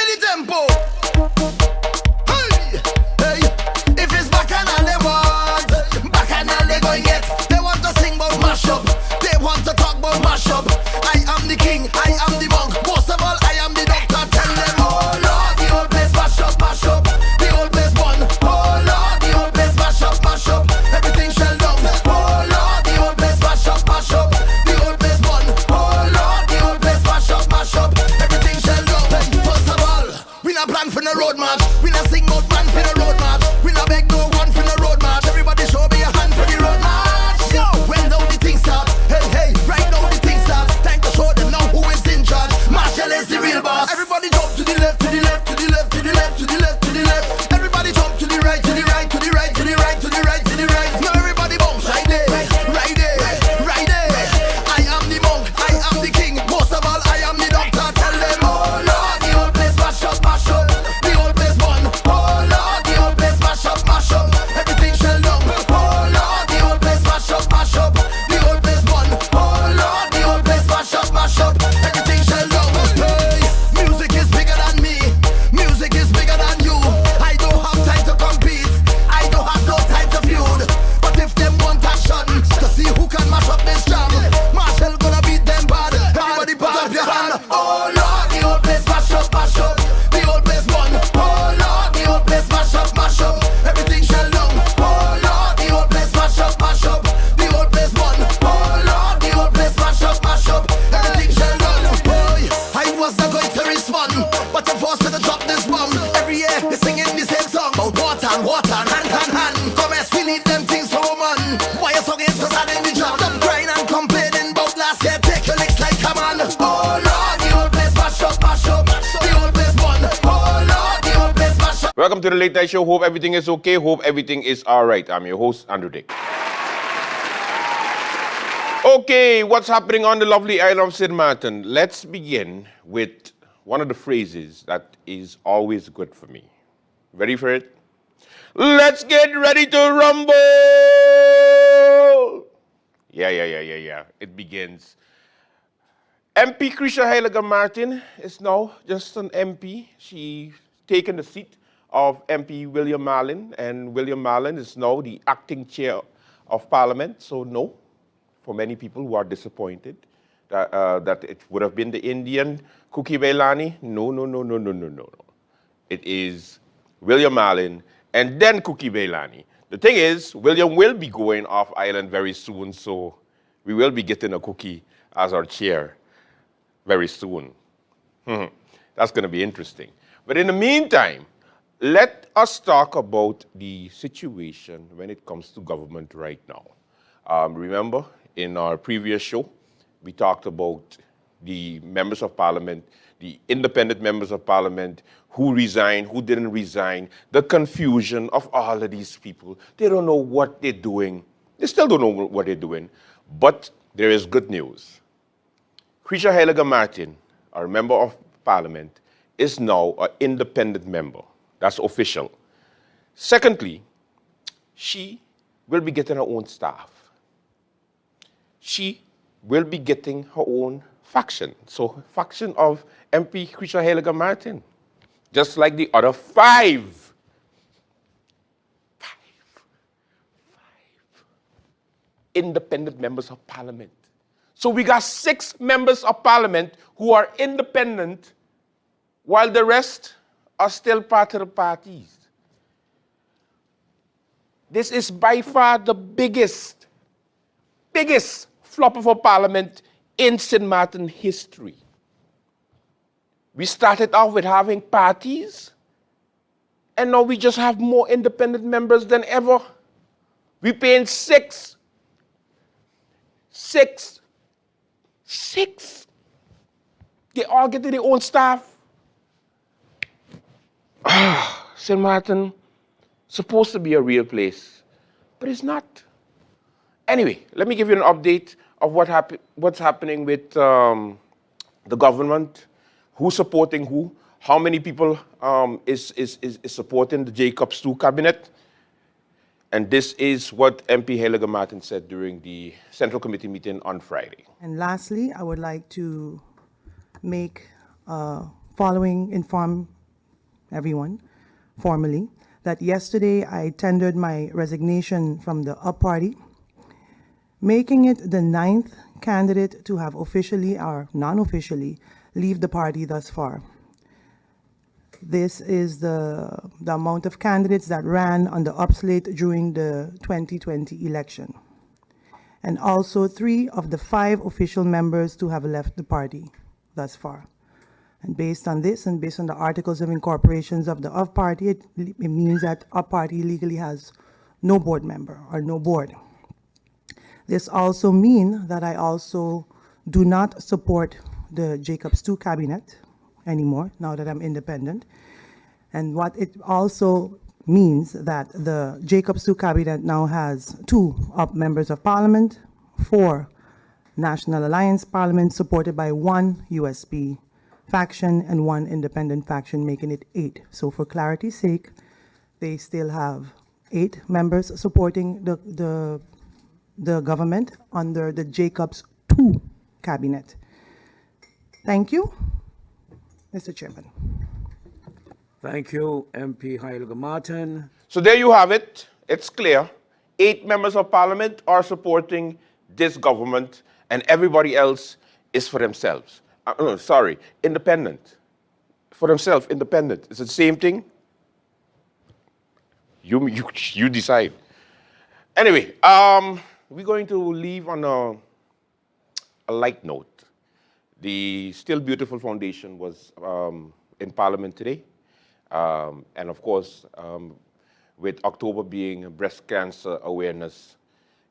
the tempo. Hey, hey. If it's bacchanal they want, bacchanal they going get. They want to sing about mash up. They want to talk about mash up. I am the king, I am the monk. Most of all, I am the doctor. Tell them, oh Lord, the whole place mash up, mash up. The whole place burn. Oh Lord, the whole place mash up, mash up. Everything shell down. Oh Lord, the whole place mash up, mash up. The whole place burn. Oh Lord, the whole place mash up, mash up. Everything shell down. First of all, we not plan for the road march. We not sing about plan for the road march. We not beg no one for the road march. Everybody show me a hand for the road march. Yo, when now the thing start. Hey, hey, right now the thing starts. Time to show them now who is in charge. Marshall is the real boss. Everybody jump to the left, to the left, to the left, to the left, to the left, to the left. Everybody jump to the right, to the right, to the right, to the right, to the right, to the right. Now everybody bounce right there, right there, right there. I am the monk, I am the king. Most of all, I am the doctor. Tell them, oh Lord, the whole place mash up, mash up. The whole place burn. Oh Lord, the whole place mash up, mash up. Everything shell down. Oh Lord, the whole place mash up, mash up. The whole place burn. Oh Lord, the whole place mash up, mash up. Everything shell down. Hey, music is bigger than me. Music is bigger than you. I don't have time to compete. I don't have no time to feud. But if them want action to see who can mash up this jam, Marshall gonna beat them bad. Everybody put up your hand. Oh Lord, the whole place mash up, mash up. The whole place burn. Oh Lord, the whole place mash up, mash up. Everything shell down. Oh Lord, the whole place mash up, mash up. The whole place burn. Oh Lord, the whole place mash up, mash up. Everything shell down. Boy, I was not going to respond, but I'm forced to drop this bomb. Every year they singing the same song about water, hand, hand, hand. Come as we need them things for woman. Why you so against us in the job? Stop crying and complaining about last year. Take your licks like a man. Oh Lord, the whole place mash up, mash up. The whole place burn. Oh Lord, the whole place mash up. Welcome to the Late Night Show. Hope everything is okay. Hope everything is all right. I'm your host, Andrew Dick. Okay, what's happening on the lovely island of St. Martin? Let's begin with one of the phrases that is always good for me. Ready for it? Let's get ready to rumble! Yeah. It begins. MP Krisha Heyliger Marten is now just an MP. She's taken the seat of MP William Marlin, and William Marlin is now the acting chair of Parliament. So no, for many people who are disappointed that it would have been the Indian Cookie Bailani. No. It is William Marlin and then Cookie Bailani. The thing is, William will be going off island very soon, so we will be getting a Cookie as our chair very soon. That's going to be interesting. But in the meantime, let us talk about the situation when it comes to government right now. Remember, in our previous show, we talked about the members of parliament, the independent members of parliament, who resigned, who didn't resign, the confusion of all of these people. They don't know what they're doing. They still don't know what they're doing. But there is good news. Krisha Heyliger Marten, our member of parliament, is now an independent member. That's official. Secondly, she will be getting her own staff. She will be getting her own faction. So, faction of MP Krisha Heyliger Marten. Just like the other five independent members of parliament. So we got 6 members of parliament who are independent, while the rest are still part of the parties. This is by far the biggest flop of a parliament in St. Martin history. We started off with having parties, and now we just have more independent members than ever. We're paying 6. They all get their own staff. St. Martin, supposed to be a real place, but it's not. Anyway, let me give you an update of what's happening with the government, who's supporting who, how many people is supporting the Jacobs 2 cabinet. And this is what MP Heyliger Marten said during the Central Committee meeting on Friday. And lastly, I would like to make following inform everyone, formally, that yesterday I tendered my resignation from the UP party, making it the 9th candidate to have officially or non-officially leave the party thus far. This is the amount of candidates that ran on the UP slate during the 2020 election. And also 3 of the 5 official members to have left the party thus far. And based on this and based on the articles of incorporations of the UP party, it means that UP party legally has no board member or no board. This also means that I also do not support the Jacobs 2 cabinet anymore, now that I'm independent. And what it also means that the Jacobs 2 cabinet now has 2 UP members of parliament, 4 National Alliance parliament supported by 1 USP faction and 1 independent faction, making it 8. So for clarity's sake, they still have 8 members supporting the government under the Jacobs 2 cabinet. Thank you, Mr. Chairman. Thank you, MP Heyliger Marten. So there you have it. It's clear. 8 members of parliament are supporting this government, and everybody else is for themselves. Independent. For themselves, independent. It's the same thing. You decide. Anyway, we're going to leave on a light note. The Still Beautiful Foundation was in Parliament today. And of course, with October being Breast Cancer Awareness,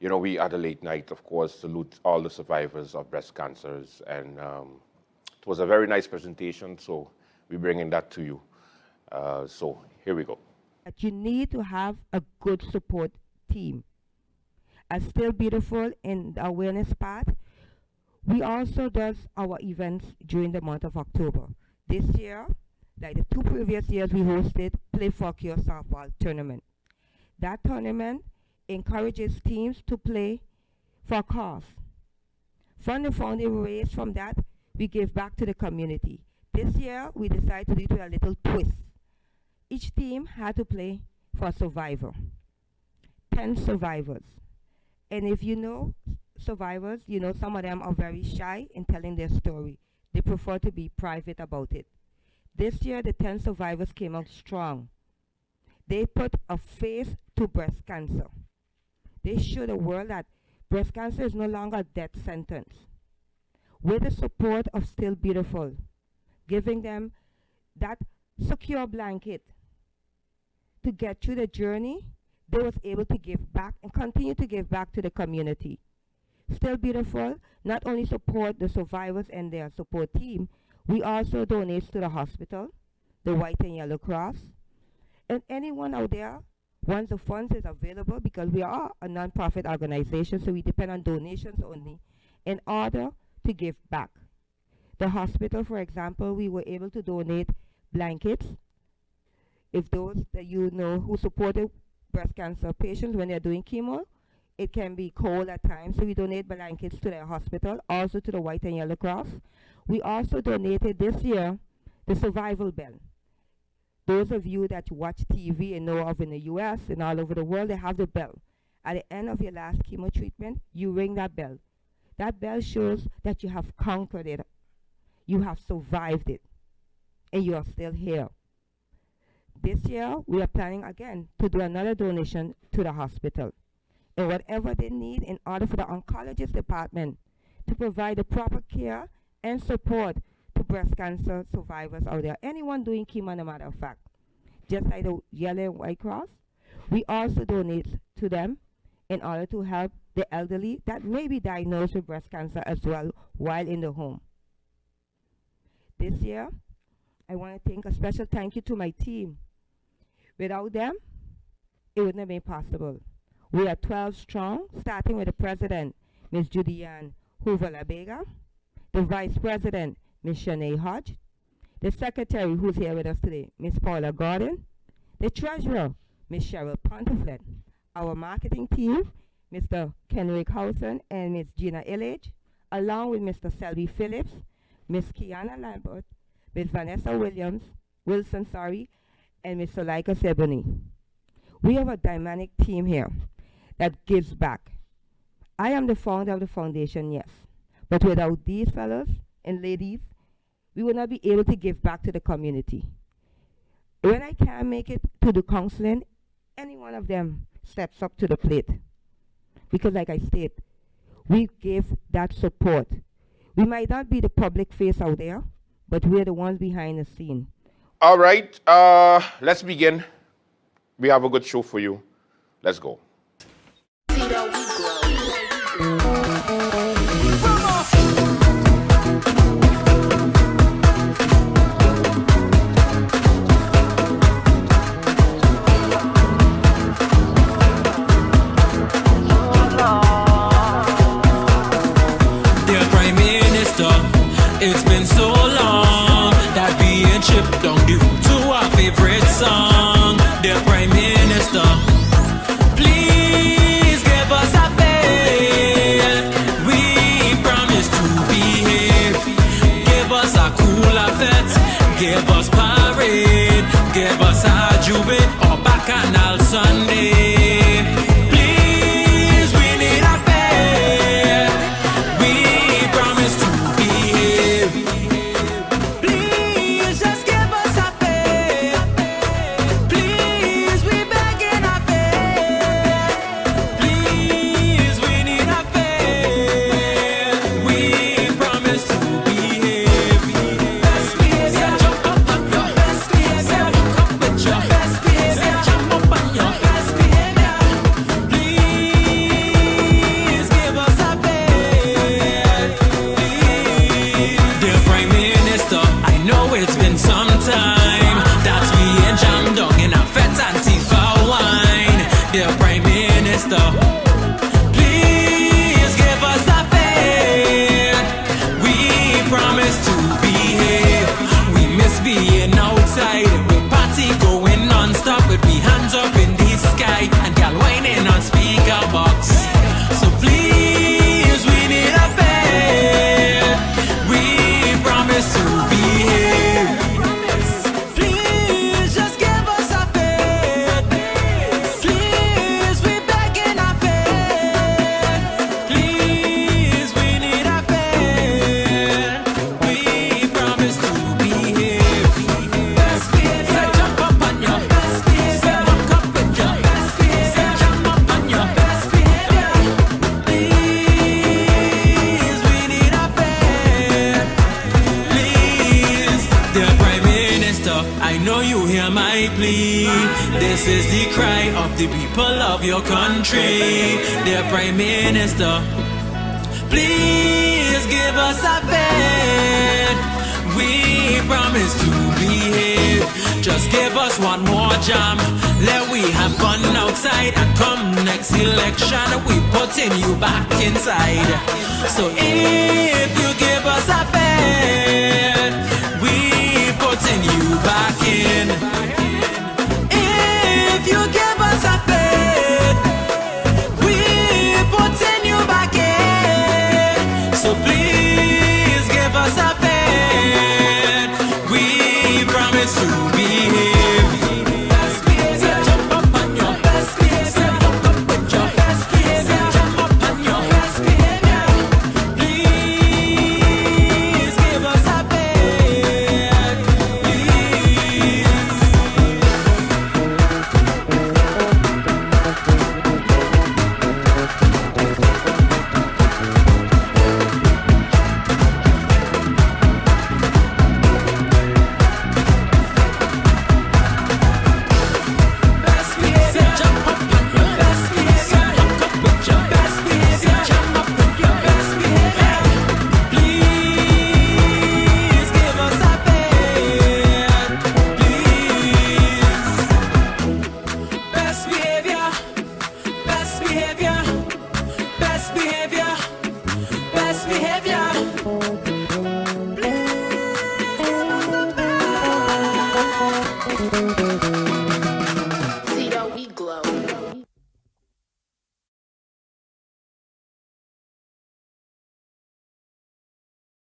you know, we at a late night, of course, salute all the survivors of breast cancers. And it was a very nice presentation, so we're bringing that to you. So here we go. That you need to have a good support team. As Still Beautiful in the awareness part, we also does our events during the month of October. This year, like the 2 previous years, we hosted Play for Cure softball tournament. That tournament encourages teams to play for a cause. From the funding raised from that, we give back to the community. This year, we decided to do it with a little twist. Each team had to play for a survivor. 10 survivors. And if you know survivors, you know some of them are very shy in telling their story. They prefer to be private about it. This year, the 10 survivors came out strong. They put a face to breast cancer. They showed the world that breast cancer is no longer a death sentence. With the support of Still Beautiful, giving them that secure blanket to get through the journey, they was able to give back and continue to give back to the community. Still Beautiful not only support the survivors and their support team, we also donate to the hospital, the White and Yellow Cross, and anyone out there, once the funds is available, because we are a non-profit organization, so we depend on donations only, in order to give back. The hospital, for example, we were able to donate blankets. If those that you know who supported breast cancer patients when they're doing chemo, it can be cold at times, so we donate blankets to the hospital, also to the White and Yellow Cross. We also donated this year the survival bell. Those of you that watch TV and know of in the US and all over the world, they have the bell. At the end of your last chemo treatment, you ring that bell. That bell shows that you have conquered it. You have survived it. And you are still here. This year, we are planning again to do another donation to the hospital. And whatever they need in order for the oncologist department to provide the proper care and support to breast cancer survivors out there. Anyone doing chemo, no matter of fact. Just like the Yellow and White Cross, we also donate to them in order to help the elderly that may be diagnosed with breast cancer as well while in the home. This year, I want to thank a special thank you to my team. Without them, it wouldn't have been possible. We are 12 strong, starting with the president, Ms. Judianne Hoover-Labega, the vice president, Ms. Shanae Hodge, the secretary who's here with us today, Ms. Paula Gordon, the treasurer, Ms. Cheryl Pontiflet, our marketing team, Mr. Kenrick Housen and Ms. Gina Illage, along with Mr. Selby Phillips, Ms. Kiana Lambert, Ms. Vanessa Wilson, and Mr. Heyliger Sebony. We have a dynamic team here that gives back. I am the founder of the foundation, yes, but without these fellows and ladies, we would not be able to give back to the community. When I can't make it to the counseling, any one of them steps up to the plate. Because like I said, we give that support. We might not be the public face out there, but we're the ones behind the scene. All right, let's begin. We have a good show for you. Let's go. It's been so long that we ain't chipped down the road to our favorite song. Dear Prime Minister, please give us a fair. We promise to behave. Give us a cooler vet. Give us parade. Give us a jubilee or bacchanal Sunday. Please, we need a fair. We promise to please give us a fair. We promise to behave. We miss being outside with party going non-stop with me hands up in the sky and gal whining on speaker box. So please, we need a fair. We promise to behave. Please just give us a fair. Please, we begging a fair. Please, we need a fair. We promise to behave. Best behavior, jump up on your best behavior. Walk up with your best behavior. Jump up on your best behavior. Please, we need a fair. Please, dear Prime Minister, I know you hear my plea. This is the cry of the people of your country. Dear Prime Minister, please give us a fair. We promise to behave. Just give us one more jam. Let we have fun outside, and come next election, we putting you back inside. So if you give us a fair, we putting you back in. If you give us a fair, we putting you back in. So please give us a fair. We promise to